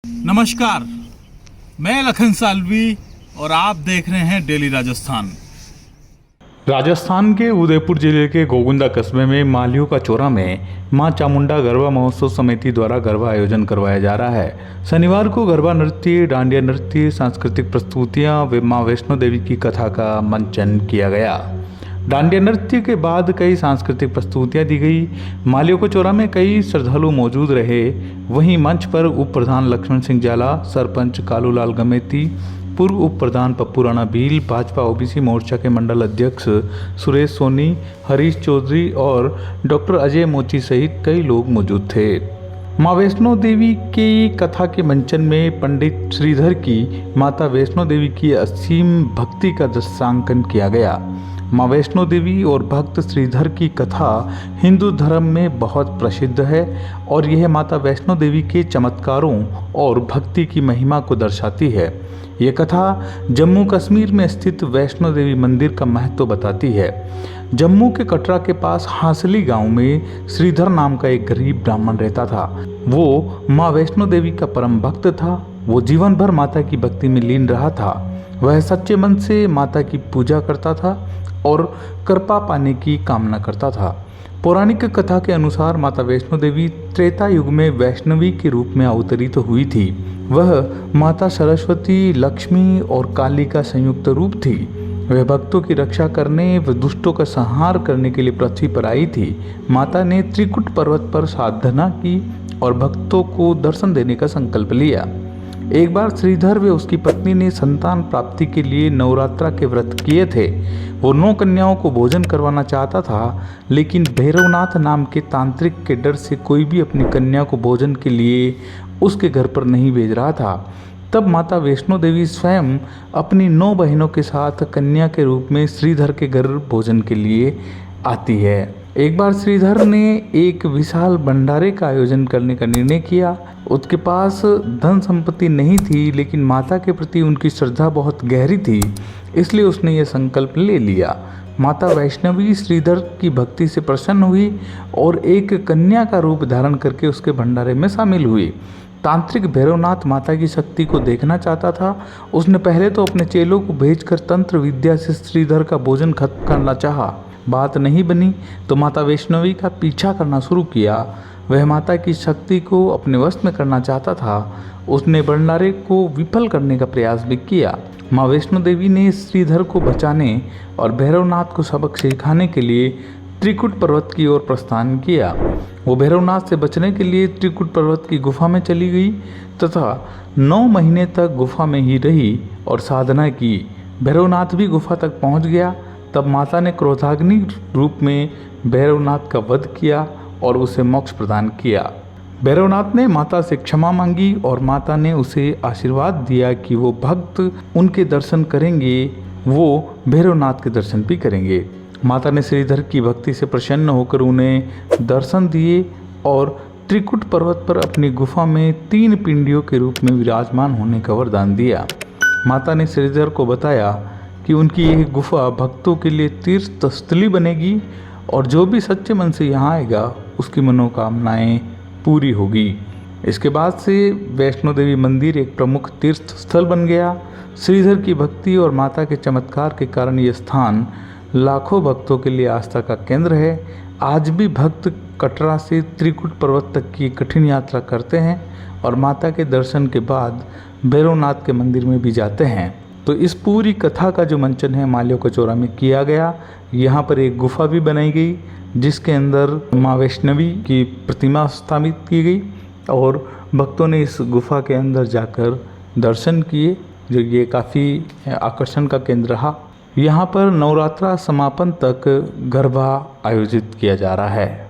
नमस्कार, मैं लखन सालवी और आप देख रहे हैं डेली राजस्थान। राजस्थान के उदयपुर जिले के गोगुंदा कस्बे में मालियों का चौरा में मां चामुंडा गरबा महोत्सव समिति द्वारा गरबा आयोजन करवाया जा रहा है। शनिवार को गरबा नृत्य, डांडिया नृत्य, सांस्कृतिक प्रस्तुतियां व मां वैष्णो देवी की कथा का मंचन किया गया। डांडिया नृत्य के बाद कई सांस्कृतिक प्रस्तुतियां दी गई। मालियों को चौरा में कई श्रद्धालु मौजूद रहे। वहीं मंच पर उप प्रधान लक्ष्मण सिंह जाला, सरपंच कालूलाल गमेती, पूर्व उप प्रधान पप्पू राणा भील, भाजपा ओबीसी मोर्चा के मंडल अध्यक्ष सुरेश सोनी, हरीश चौधरी और डॉक्टर अजय मोची सहित कई लोग मौजूद थे। मां वैष्णो देवी की कथा के मंचन में पंडित श्रीधर की माता वैष्णो देवी की असीम भक्ति का दृश्यांकन किया गया। मां वैष्णो देवी और भक्त श्रीधर की कथा हिंदू धर्म में बहुत प्रसिद्ध है और यह माता वैष्णो देवी के चमत्कारों और भक्ति की महिमा को दर्शाती है। ये कथा जम्मू कश्मीर में स्थित वैष्णो देवी मंदिर का महत्व बताती है। जम्मू के कटरा के पास हांसली गांव में श्रीधर नाम का एक गरीब ब्राह्मण रहता था। वो मां वैष्णो देवी का परम भक्त था। वो जीवन भर माता की भक्ति में लीन रहा था। वह सच्चे मन से माता की पूजा करता था और कृपा पाने की कामना करता था। पौराणिक कथा के अनुसार माता वैष्णो देवी त्रेता युग में वैष्णवी के रूप में अवतरित हुई थी। वह माता सरस्वती, लक्ष्मी और काली का संयुक्त रूप थी। वह भक्तों की रक्षा करने व दुष्टों का संहार करने के लिए पृथ्वी पर आई थी। माता ने त्रिकुट पर्वत पर साधना की और भक्तों को दर्शन देने का संकल्प लिया। एक बार श्रीधर व उसकी पत्नी ने संतान प्राप्ति के लिए नवरात्रा के व्रत किए थे। वो 9 कन्याओं को भोजन करवाना चाहता था, लेकिन भैरवनाथ नाम के तांत्रिक के डर से कोई भी अपनी कन्या को भोजन के लिए उसके घर पर नहीं भेज रहा था। तब माता वैष्णो देवी स्वयं अपनी 9 बहनों के साथ कन्या के रूप में श्रीधर के घर भोजन के लिए आती है। एक बार श्रीधर ने एक विशाल भंडारे का आयोजन करने का निर्णय किया। उसके पास धन संपत्ति नहीं थी, लेकिन माता के प्रति उनकी श्रद्धा बहुत गहरी थी, इसलिए उसने यह संकल्प ले लिया। माता वैष्णवी श्रीधर की भक्ति से प्रसन्न हुई और एक कन्या का रूप धारण करके उसके भंडारे में शामिल हुई। तांत्रिक भैरवनाथ माता की शक्ति को देखना चाहता था। उसने पहले तो अपने चेलों को भेजकर तंत्र विद्या से श्रीधर का भोजन खत्म करना चाहा। बात नहीं बनी तो माता वैष्णवी का पीछा करना शुरू किया। वह माता की शक्ति को अपने वश में करना चाहता था। उसने भंडारे को विफल करने का प्रयास भी किया। माँ वैष्णो देवी ने श्रीधर को बचाने और भैरवनाथ को सबक सिखाने के लिए त्रिकुट पर्वत की ओर प्रस्थान किया। वो भैरवनाथ से बचने के लिए त्रिकुट पर्वत की गुफा में चली गई तथा 9 महीने तक गुफा में ही रही और साधना की। भैरवनाथ भी गुफा तक पहुंच गया। तब माता ने क्रोधाग्नि रूप में भैरवनाथ का वध किया और उसे मोक्ष प्रदान किया। भैरवनाथ ने माता से क्षमा मांगी और माता ने उसे आशीर्वाद दिया कि वो भक्त उनके दर्शन करेंगे, वो भैरवनाथ के दर्शन भी करेंगे। माता ने श्रीधर की भक्ति से प्रसन्न होकर उन्हें दर्शन दिए और त्रिकुट पर्वत पर अपनी गुफा में 3 पिंडियों के रूप में विराजमान होने का वरदान दिया। माता ने श्रीधर को बताया कि उनकी यह गुफा भक्तों के लिए तीर्थ स्थली बनेगी और जो भी सच्चे मन से यहाँ आएगा उसकी मनोकामनाएं पूरी होगी। इसके बाद से वैष्णो देवी मंदिर एक प्रमुख तीर्थ स्थल बन गया। श्रीधर की भक्ति और माता के चमत्कार के कारण ये स्थान लाखों भक्तों के लिए आस्था का केंद्र है। आज भी भक्त कटरा से त्रिकुट पर्वत तक की कठिन यात्रा करते हैं और माता के दर्शन के बाद भैरवनाथ के मंदिर में भी जाते हैं। तो इस पूरी कथा का जो मंचन है मालियों का चौरा में किया गया। यहाँ पर एक गुफा भी बनाई गई जिसके अंदर माँ वैष्णवी की प्रतिमा स्थापित की गई और भक्तों ने इस गुफा के अंदर जाकर दर्शन किए, जो ये काफ़ी आकर्षण का केंद्र रहा। यहाँ पर नवरात्रा समापन तक गरबा आयोजित किया जा रहा है।